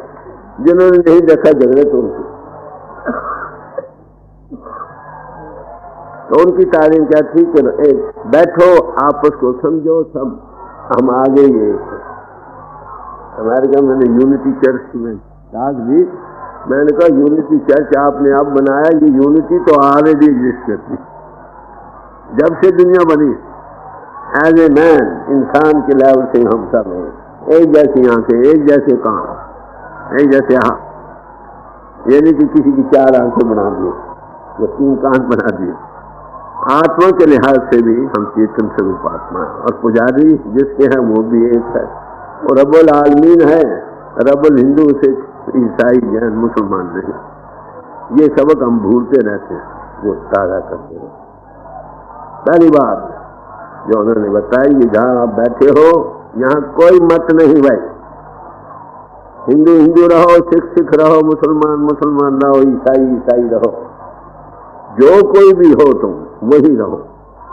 जिन्होंने नहीं देखा झगड़े तो उनकी तारीफ क्या थी कि एक बैठो, आपस को समझो, सब हम आगे ये। अमेरिका मैंने यूनिटी चर्च में दाग दी, मैंने कहा यूनिटी चर्च आपने अब बनाया, ये यूनिटी तो ऑलरेडी एग्जिस्ट करती जब से दुनिया बनी। एज ए मैन, इंसान के लेवल से हम सब हैं, एक जैसी आंखें, एक जैसे कान, एक जैसे हाथ। ये नहीं कि किसी की 4 आंखें बना दी या 3 कान बना दिए। आत्मा के लिहाज से भी हम चेतन स्वरूप आत्मा है, और पुजारी जिसके हैं वो भी एक है, और रब्बुल आलमीन है। रब्बुल हिंदू से ईसाई, जैन, मुसलमान नहीं। ये सबक हम भूलते रहते हैं, वो ताज़ा करते हैं। पहली बात जो उन्होंने बताई, ये जहाँ आप बैठे हो यहाँ कोई मत नहीं भाई, हिंदू हिंदू रहो, सिख सिख रहो, मुसलमान मुसलमान रहो, ईसाई ईसाई रहो, जो कोई भी हो तुम वही रहो,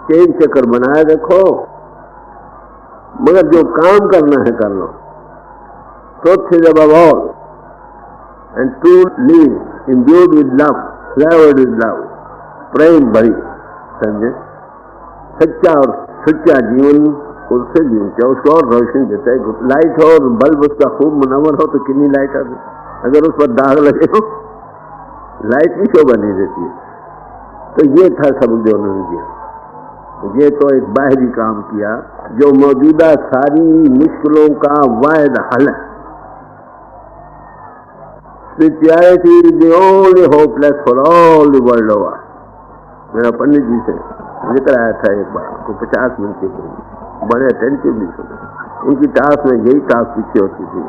चेन चक्कर बनाए रखो, मगर जो काम करना है कर लो। Truth is above all and true live imbued with love, flavoured with love, प्रेम भरी, समझे। सच्चा और सच्चा जीवन उससे जीवते, उसको और रोशनी देता है। लाइट हो और बल्ब उसका खूब मुनव्वर हो तो कितनी लाइट आती, अगर उस पर दाग लगे हो लाइट की शोभा नहीं देती है। तो ये था सबक जो उन्होंने दिया। ये तो एक बाहरी काम किया जो मौजूदा सारी मुश्किलों का वाहिद हल है। Spirituality is the only hopeless for all the world over. मेरा पंडित जी से जिक्र आया था एक बार को 50 मिनट के लिए, बड़े अटेंटिवली सुने। उनकी टास्क में यही टास्क पीछे होती थी,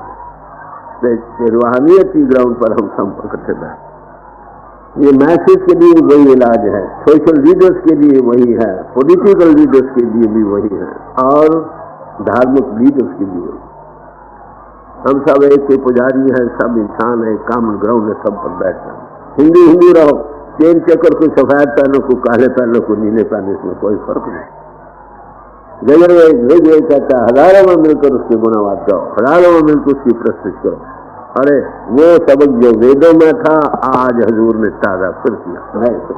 रूहानियत की ग्राउंड पर हम सब इकट्ठे बैठे। ये मैसेज के लिए वही इलाज है, सोशल लीडर्स के लिए वही है, पॉलिटिकल लीडर्स के लिए भी वही है, और धार्मिक लीडर्स के लिए वही। हम सब एक के पुजारी हैं, सब इंसान है, कॉमन ग्राउंड है, सब पर बैठना। हिंदू हिंदू रहो, चेन चक्कर को सफेद पहनो को काले पहनो को नीले पहने, इसमें कोई फर्क नहीं। जगह कहता है हजारों में मिलकर उसके गुणवाद गाओ, हजारों में मिलकर उसकी प्रस्तुत करो। अरे वो सबक जो वेदों में था आज हजूर ने ताजा फिर किया, नहीं तो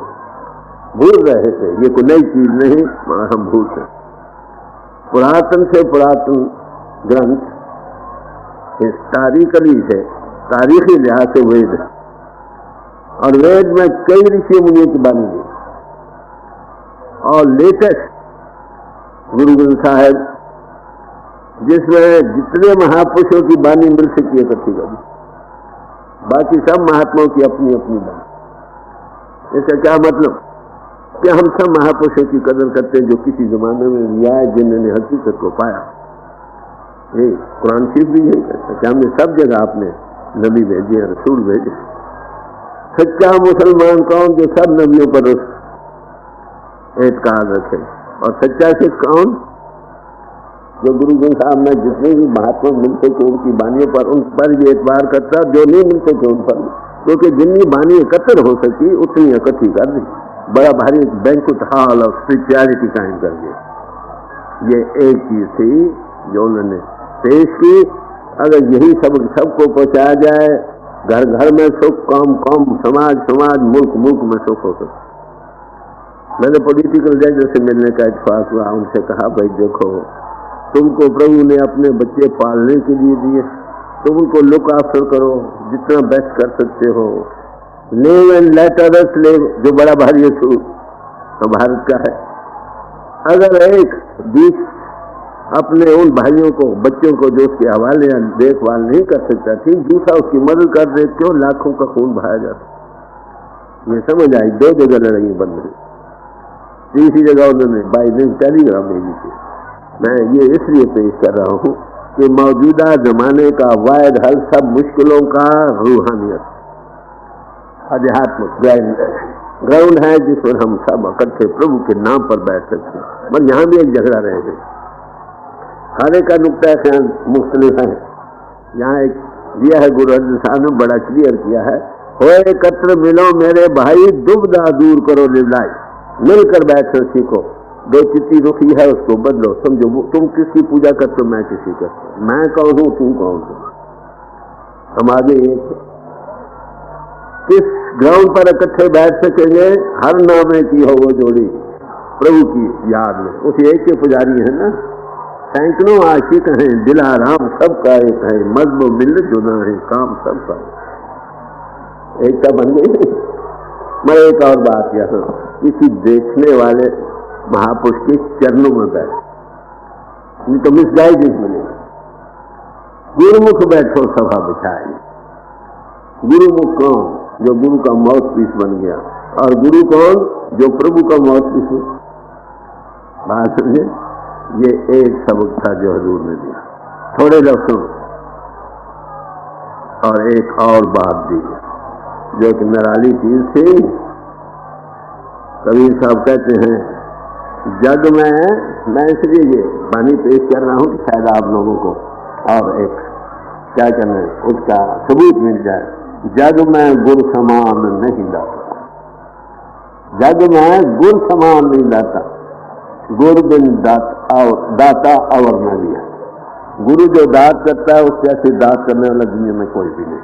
भूल रहे थे। ये कोई नई चीज नहीं, हम भूलते। पुरातन से पुरातन ग्रंथ इस तारीखली से, तारीखी लिहाज से वेद है, और वेद में कई ऋषि मुनियों की बानी है। और लेटेस्ट गुरु ग्रंथ साहब जिसमें जितने महापुरुषों की बानी मिल सकी इकट्ठी करी, बाकी सब महात्माओं की अपनी अपनी बात। इसका क्या मतलब कि हम सब महापुरुषों की कदर करते हैं जो किसी जमाने में भी आए, जिन्होंने हकीकत को पाया। ये कुरान शरीफ भी यही कहता है कि हमने सब जगह आपने नबी भेजे, रसूल भेजे। सच्चा मुसलमान कौन? जो सब नबियों पर एतकाद रखे। और सच्चा सिख कौन? जो गुरु ग्रंथ साहब में जितने भी महात्मा मिलते थे उनकी बानियों पर, उन पर भी एतबार करता, जो नहीं मिलते थे उन पर, क्योंकि जितनी बानी एकत्र हो सकी उतनी इकट्ठी कर दी। बड़ा भारी बैंकुट हॉल ऑफ स्पिरिचुअलिटी कायम कर दिया। ये एक चीज थी जो उन्होंने पेश की। अगर यही सब सबको पहुंचाया जाए, घर घर में सुख, कौम कौम, समाज समाज, मुल्क मुल्क में सुख हो सकता। मैंने पॉलिटिकल लीडर से मिलने का इत्तेफाक हुआ, उनसे कहा भाई देखो, तुमको प्रभु ने अपने बच्चे पालने के लिए दिए, तुम उनको लुक आफ्टर करो जितना बेस्ट कर सकते हो। Live and let others live, जो बड़ा भारी असूल भारत का है। अगर एक 20 अपने उन भाइयों को, बच्चों को जो उसके हवाले या देखभाल नहीं कर सकता, ठीक, दूसरा उसकी मदद कर दे, क्यों लाखों का खून बहाया जाता। ये समझ आई। 2 जगह लड़ाई बंद हुई, तीसरी जगह उन्होंने बाई दिन टेलीग्राम भेजी थी। मैं ये इसलिए पेश कर रहा हूँ कि मौजूदा जमाने का वायद हल सब मुश्किलों का रूहानियत, अध्यात्म ग्राउंड है जिस पर हम सब इकट्ठे प्रभु के नाम पर बैठ सकते हैं। पर यहाँ भी एक झगड़ा रह गई। हर एक का नुकता ख्याल मुख्तलिफ है। यहाँ एक दिया है गुरु अर्जुन साहब ने, बड़ा क्लियर किया है। हो एकत्र मिलो मेरे भाई, दुविधा दूर करो निर्लाई, मिलकर बैठो सीखो। दो चित्ती रुखी है उसको बदलो, समझो तुम किसकी पूजा करते हो, मैं किसी करता हूं, मैं कौन हूं, तुम कौन हो। हम आगे एक किस ग्राउंड पर इकट्ठे बैठ सकेंगे, हर नामे की हो वो जोड़ी प्रभु की याद में। उस एक के पुजारी है ना, सैकड़ों आशिक हैं, दिलाराम सबका एक है, मजहब मिल्लत जुदा है, काम सबका एकता बन गई। मैं एक और बात यहाँ, किसी देखने वाले महापुरुष के चरणों में बैठ, नहीं तो मिसगाइडेंस मिलेगा। गुरुमुख बैठो सभा बिछाए। गुरुमुख कौन? जो गुरु का माउथ पीस बन गया। और गुरु कौन? जो प्रभु का माउथ पीस। बात समझे? ये एक सबक था जो हजूर ने दिया, थोड़े लफ्जों। और एक और बात दी जो एक निराली चीज थी। कबीर साहब कहते हैं, जग में, मैं इसलिए ये वाणी पेश कर रहा हूं कि शायद आप लोगों को और एक क्या करना है उसका सबूत मिल जाए। जग में गुर समान नहीं दाता, जग में गुर समान नहीं दाता, गुर बिन दाता और न दिया। गुरु जो दात करता है उससे ऐसे दात करने वाला दुनिया में कोई भी नहीं।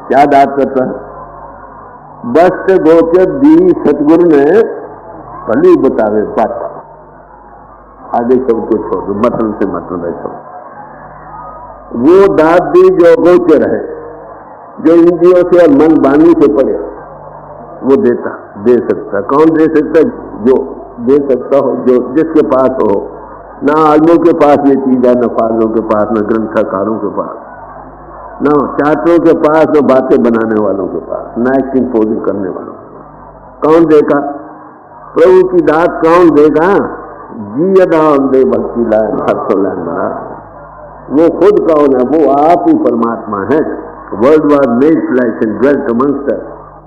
क्या दात करता है? बस्त गोचर दी सतगुरु ने भली बतावे बात। आगे सबको छोड़ दो, मतलब से मतलब है सब। वो दात दी जो गोचर है, जो इंद्रियों से और मन वाणी से पड़े, वो देता दे सकता। कौन दे सकता? जो दे सकता हो, जो जिसके पास हो। ना आदमियों के पास ये चीज है, न फाजलों के पास, न ग्रंथकारों के पास, न चाटरों के पास, न बातें बनाने वालों के पास, न एक्टिंग पोजिंग करने वालों के पास। कौन देगा? प्रभु की दात कौन देगा? जी दान दे भक्ति लाए हर लाइन बना। वो खुद कौन है? वो आप ही परमात्मा है। Word was made flash and dwelt amongst अस।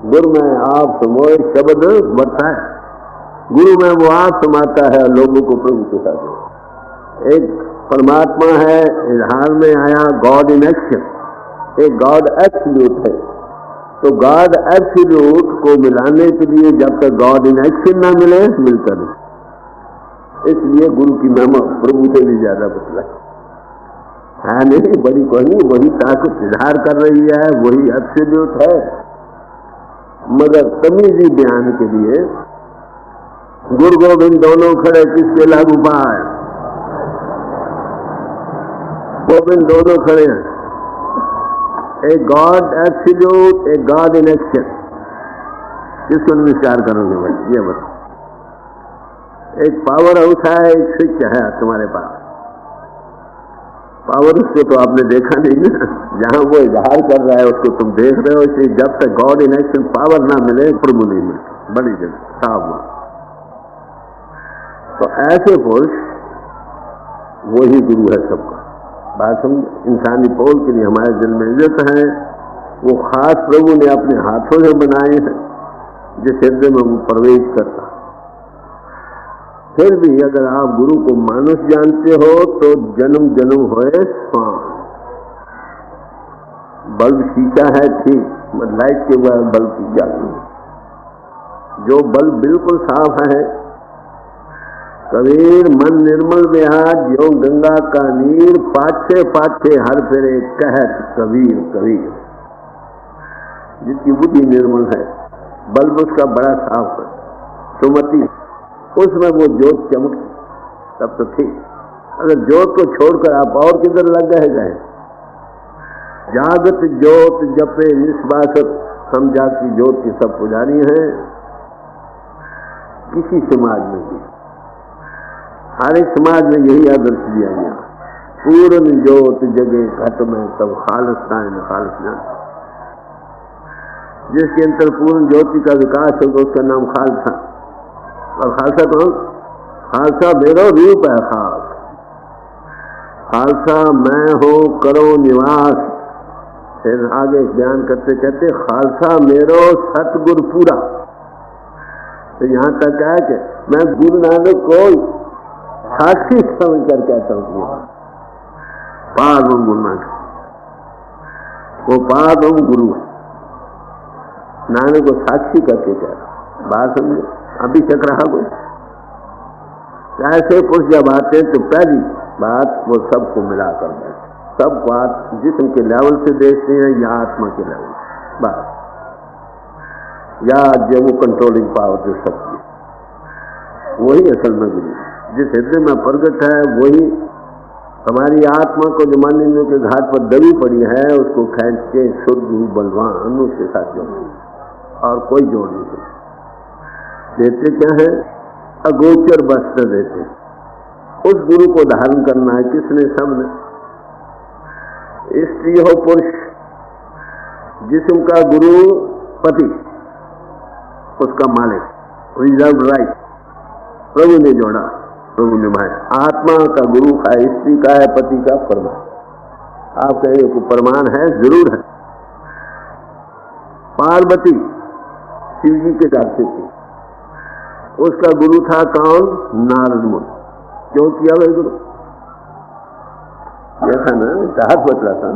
गुरु में आप समोए शब्द बरसाए। गुरु में वो आप समाता है लोगों को प्रभु के साथ। एक परमात्मा है, इजहार में आया गॉड इन एक्शन। एक गॉड एब्सोल्यूट है। तो गॉड एब्सोल्यूट को मिलाने के लिए जब तक गॉड इन एक्शन ना मिले, मिलता नहीं। इसलिए गुरु की महिमा प्रभु से भी ज्यादा बतला है नहीं, बड़ी कोई नहीं, वही ताकत इजहार कर रही है, वही एब्सोल्यूट है। मगर तमीजी बयान के लिए गुरु गोविंद दोनों खड़े, किसके लागू पाए? गोविंद दोनों खड़े हैं। A God absolute, a God in action. किसको नमस्कार करोगे भाई? ये बता। एक पावर हाउस है, एक स्विच है तुम्हारे पास। पावर उसको तो आपने देखा नहीं ना, जहां वो इजहार कर रहा है उसको तुम देख रहे हो। इसलिए जब तक गॉड इन एक्शन पावर ना मिले, प्रभु नहीं मिलती। बड़ी जगह साफ बात। तो ऐसे पुरुष वही गुरु है सबका। बात समझ? इंसानी पोल के लिए हमारे दिल में इज्जत है। वो खास प्रभु ने अपने हाथों से बनाए हैं, जिस हृदय में वो प्रवेश करता। फिर भी अगर आप गुरु को मानुष जानते हो तो जन्म जन्म होए स्वान। बल्ब शीशा है ठीक, लाइट के बाद बल्ब की जाती है। जो बल्ब बिल्कुल साफ है, कबीर मन निर्मल में आज जो गंगा का नीर, पाछे पाछे हर फेरे कहत कबीर कबीर। जिसकी बुद्धि निर्मल है, बल्ब उसका बड़ा साफ है, सुमति, उसमें वो जोत चमकती, तब तो ठीक। अगर जोत को छोड़कर आप और किधर लग गए, जागत ज्योत जपे निष्बासत, समझा कि ज्योत के सब पुजारी हैं। किसी समाज में भी, हर एक समाज में यही आदर्श दिया गया। पूर्ण ज्योत जगे घट में तब खालसा न खालसा, जिसके अंतर पूर्ण ज्योति का विकास होगा उसका नाम खालसा। और खालसा कौन? खालसा मेरा रूप है खास। खालसा मैं हो करो निवास। फिर आगे बयान करते कहते खालसा मेरो सतगुर पूरा। तो यहां तक है कि मैं गुरु नानक को साक्षी समझ कर कहता हूं, पारम गुरु नानक, वो पारम गुरु है। नानक को साक्षी करके कह रहा। बात समझे? अभी चक रहा कोई ऐसे पुरुष जब आते तो पहली बात वो सबको मिलाकर बैठे, सब बात जिस्म के लेवल से देखते हैं या आत्मा के लेवल से, बस या जो वो कंट्रोलिंग पावर जो सबकी, वही असल में गुरु। जिस हृदय में प्रगट है वही हमारी आत्मा को जो मालिन्य के घाट पर दबी पड़ी है उसको खींच के शुद्ध बलवान उसके साथ जोड़े, और कोई जोड़ नहीं सकता। देते क्या है? अगोचर वस्त्र देते। उस गुरु को धारण करना है किसने? सबने। स्त्री हो पुरुष, जिस्म का गुरु पति, उसका मालिक, रिजर्व राइट प्रभु ने जोड़ा, प्रभु ने भाई। आत्मा का गुरु है, स्त्री का है, पति का फरमान। आप कहेंगे को फरमान है, जरूर है। पार्वती शिव जी के दासी थी, उसका गुरु था कौन? नारद मुनि। क्यों किया भाई गुरु? यह था ना, चाहत बतला था।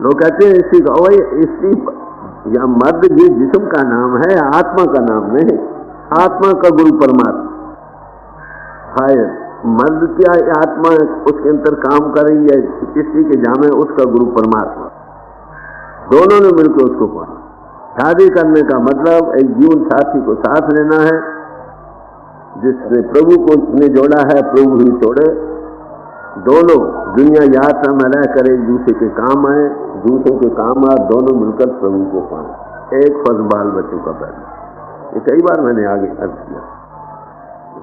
लोग कहते हैं स्त्री का, स्त्री या मर्द भी जिस्म का नाम है, आत्मा का नाम नहीं। आत्मा का गुरु परमात्मा है। मर्द क्या आत्मा उसके अंदर काम कर रही है, स्त्री के जामे उसका गुरु परमात्मा। दोनों ने मिलकर उसको पढ़ा। शादी करने का मतलब एक जीवन साथी को साथ लेना है, जिसने प्रभु को ने जोड़ा है, प्रभु ही छोड़े। दोनों दुनिया यात्रा में रह कर एक दूसरे के काम आए, दूसरों के काम आए, दोनों मिलकर प्रभु को पाए। एक फर्ज बाल बच्चों का पैदा। ये कई बार मैंने आगे अर्ज किया।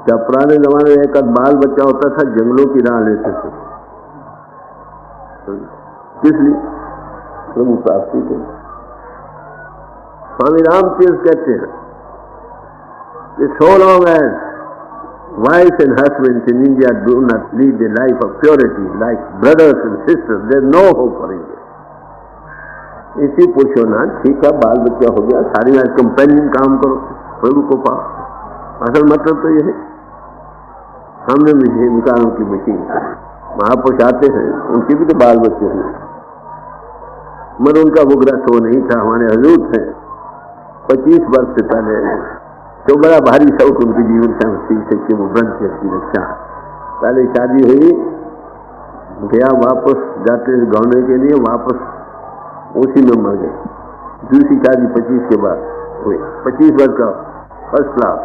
जब पुराने जमाने में एक बाल बच्चा होता था, जंगलों की राह लेते थे। किस लिए? प्रभु प्राप्ति के। स्वामी रामतीर्थ कहते हैं कि so long as wives and husbands in India do not lead a life of purity like brothers and sisters, there is no hope for India. इसी पूछो ना, ठीक है बाल बच्चा हो गया, सारी आज कंपेनियन काम करो, प्रभु को पाओ। असल मतलब तो ये है, हमने विकारों की मीटिंग, महापुरुष आते हैं, उनके भी तो बाल बच्चे हैं, मगर उनका वो ग्रस्त वो नहीं था। हमारे हजूर थे 25 वर्ष से पहले, तो बड़ा भारी शौक उनकी जीवन से कि वो ब्रह्म की रक्षा। पहले शादी हुई, गया, वापस जाते गौने के लिए, वापस उसी में मर गए। दूसरी शादी 25 के बाद हुई, 25 वर्ष का फर्स्ट क्लास,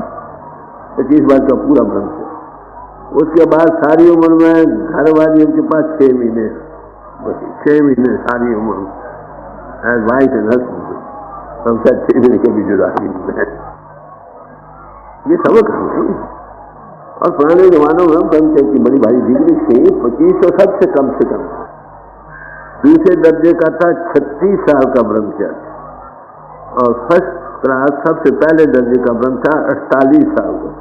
25 वर्ष का पूरा ब्रह्म। उसके बाद सारी उम्र में घर वाली उनके पास 6 महीने, 6 महीने सारी उम्र एज वाइफ एंड हस्बैंड, हम शायद 6 महीने के भी जुदा नहीं। ये सबक है। और पुराने जमानों में ब्रह्मचर्य की बड़ी भारी डिग्री थी, 25 सबसे कम से कम। दूसरे दर्जे का था 36 साल का ब्रह्मचर्य, और फर्स्ट क्लास सबसे पहले दर्जे का ब्रह्म था 48 साल का।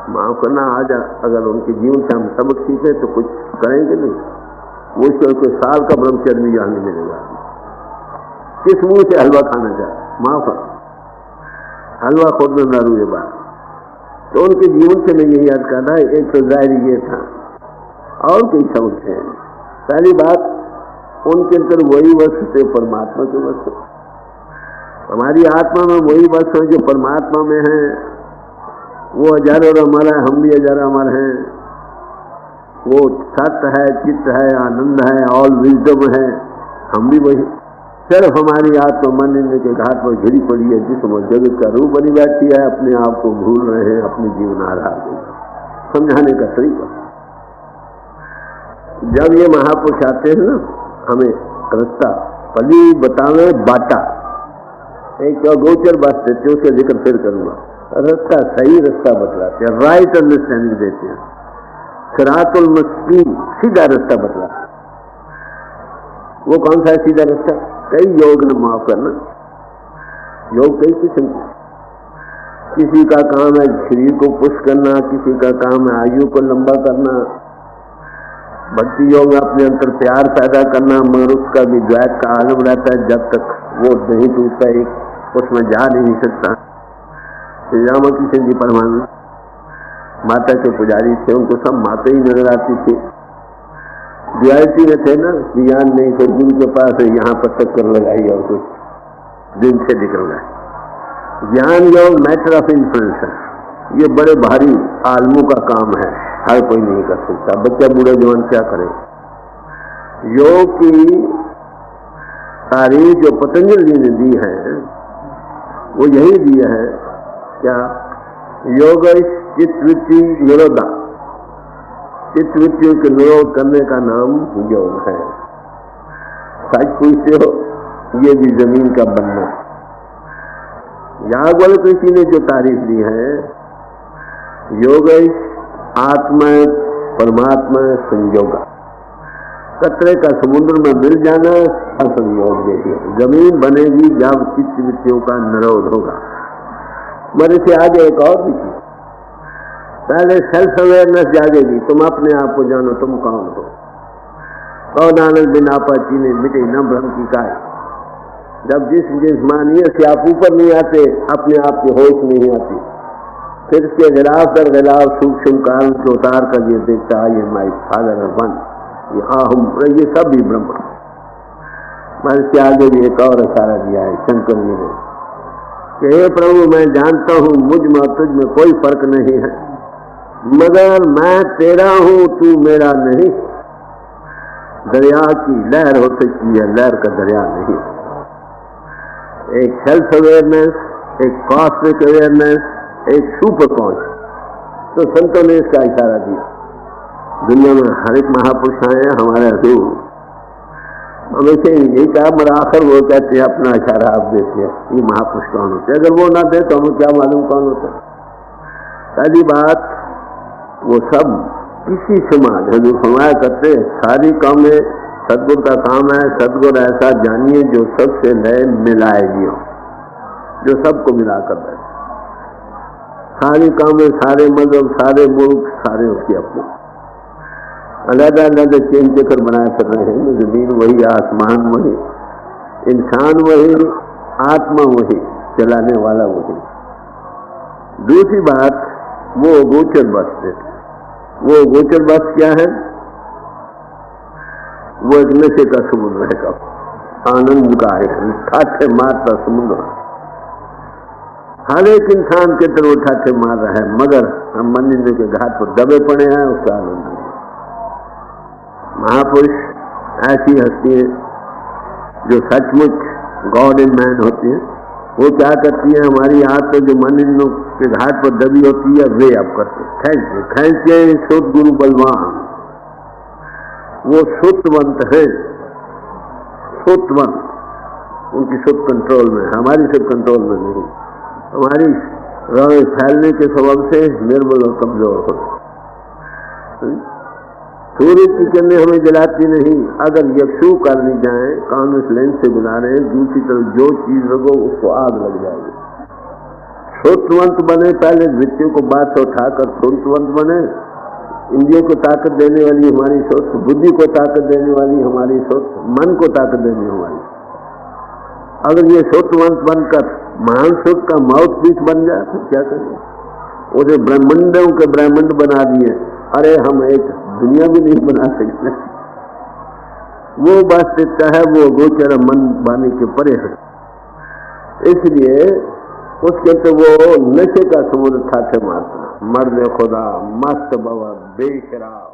माफ करना, आज अगर उनके जीवन से हम सबक सीखे तो कुछ करेंगे नहीं। वो कोई साल का ब्रह्मचर्य भी यहाँ नहीं मिलेगा। किस मुंह से हलवा खाना चाहे? माफ, हलवा खुद में नारू ये बात। तो उनके जीवन से मैं यही याद कर रहा है। एक तो जाहिर ये था, और कई सबक थे। पहली बात, उनके अंदर वही वस्तु थे परमात्मा के वस्तु। हमारी आत्मा में वही वस्तु है जो परमात्मा में है। वो हजारों अमर है, हम भी हजारों अमर हैं। वो सत्य है, चित्त है, आनंद है, ऑल विजडम है, हम भी वही। सिर्फ हमारी आत्मा मन इनके के घाट पर घिरी पड़ी है, जिसमें जगत का रूप बनी बैठी है, अपने आप को भूल रहे हैं, अपने जीवन आधार को समझाने का तरीका। जब ये महापुरुष आते हैं ना, हमें रास्ता पली बतावे बाटा, एक गोचर बात देते हैं, उसका जिक्र फिर करूंगा। रास्ता, सही रास्ता बतलाते हैं, राइट अंडरस्टैंडिंग देते हैं, सिरातुल मुस्तकीम, सीधा रास्ता बतलाते हैं। वो कौन सा है सीधा रास्ता? कई योग है, माफ करना, योग कई किस्म के। किसी का काम है शरीर को पुश करना, किसी का काम है आयु को लंबा करना। भक्ति योग में अपने अंतर प्यार पैदा करना, मगर उसका भी द्वैत का आलम रहता है, जब तक वो नहीं टूटता एक उसमें जा नहीं सकता। श्री रामकृष्ण जी परमानंद माता के पुजारी थे, उनको सब माता ही नजर आती थी। द्वैती में थे ना, ज्ञान नहीं थे, जिनके पास यहाँ पर टक्कर लगाई और कुछ दिन से निकल गए। ज्ञान योग मैटर ऑफ इन्फ्लुएंस है, ये बड़े भारी आलमों का काम है, हर कोई नहीं कर सकता। बच्चा बूढ़े जवान क्या करे? योग की तारीफ जो पतंजलि जी ने दी है वो यही दी है, क्या? योग चित्तवृत्ति निरोधा, चित्तवृत्तियों के निरोध करने का नाम योग है। सच पूछते हो, ये भी जमीन का बनना। याज्ञवल्क्य ऋषि ने जो तारीफ दी है, योग आत्मा परमात्मा संयोग, कचरे का समुद्र में मिल जाना असल योग देखिए। जमीन बनेगी जब चित्तवृत्तियों का निरोध होगा। मगर से आगे एक और भी चीज, पहले सेल्फ अवेयरनेस जागेगी, तुम अपने आप को जानो तुम कौन हो। कौन आनंद बिना पाची ने मिटे न भ्रम की काय। जब जिस मानिए से आप ऊपर नहीं आते, अपने आप की होश नहीं आती, फिर इसके खिलाफ दर खिलाफ सूक्ष्म कारण से उतार कर ये देखता है, ये माई फादर वन, ये अहम, ये सब भी ब्रह्म। मैं इसके आगे भी एक और इशारा दिया है शंकर जी ने कि हे प्रभु, मैं जानता हूं मुझ में और तुझ में कोई फर्क नहीं है, मगर मैं तेरा हूं, तू मेरा नहीं। दरिया की लहर हो सकती है, लहर का दरिया नहीं। एक सेल्फ अवेयरनेस, एक कॉस्मिक अवेयरनेस, एक सुपर कॉन्शियस। तो संतों ने इसका इशारा दिया। दुनिया में हर एक महापुरुष आए हैं, हमारे हजूर हमेशा यही कहा, मगर आखिर वो कहते हैं अपना इशारा आप देते हैं, ये महापुरुष कौन होते हैं। अगर वो ना दे तो हमें क्या मालूम कौन होता है। पहली बात, वो सब किसी समाज हजूर फरमाया करते, सारी कामें सदगुरु का काम है। सदगुरु ऐसा जानिए जो सबसे नए मिलाएगी, जो सबको मिलाकर बैठे। सारी कामें, सारे मजहब, सारे मुल्क, सारे उसके अपने अलग अलग चेन चक्कर बनाए कर रहे हैं। जमीन वही, आसमान वही, इंसान वही, आत्मा वही, चलाने वाला वही। दूसरी बात, वो गोचर बस है। वो गोचर बस क्या है? वो एक नशे का समुद्र है, आनंद का है, ठाठे मारता समुद्र। हर एक इंसान के तरह ठाठे मार रहा है, मगर हम मंदिर के घाट पर दबे पड़े हैं, उसका आनंद नहीं। महापुरुष ऐसी हस्ती है जो सचमुच गॉड इन मैन होती है। वो क्या करती है, हमारी हाथ तो जो मन इन के घाट पर दबी होती है, वे अब करते खैंच के शुद्ध गुरु बलवान। वो सुतवंत है, सुतवंत, उनकी सुत कंट्रोल में, हमारी सुत कंट्रोल में नहीं। हमारी रंग फैलने के सबब से निर्बल और कमजोर हो। सूर्य की किरणें हमें जलाती नहीं। अगर यक्षु करनी जाए, कान उस लेंस से गुजारे, दूसरी तरफ जो चीज लगो उसको आग लग जाएगी। सुतवंत बने, पहले वृत्तियों को बात से उठाकर सुतवंत बने। इंद्रियों को ताकत देने वाली हमारी सोच, बुद्धि को ताकत देने वाली हमारी सोच, मन को ताकत देने वाली। अगर ये सुतवंत बनकर महान सुत का माउथ पीस बन जाए तो क्या करें? उसे ब्रह्मांडों के ब्रह्मांड बना दिए। अरे हम एक दुनिया भी नहीं बना सकते। वो वास्तविकता है, वो गोचर मन बानी के परे है। इसलिए उसके तो वो नशे का समुद्र ठाठे मारता, मर्द खुदा मस्त बवा बेशराब।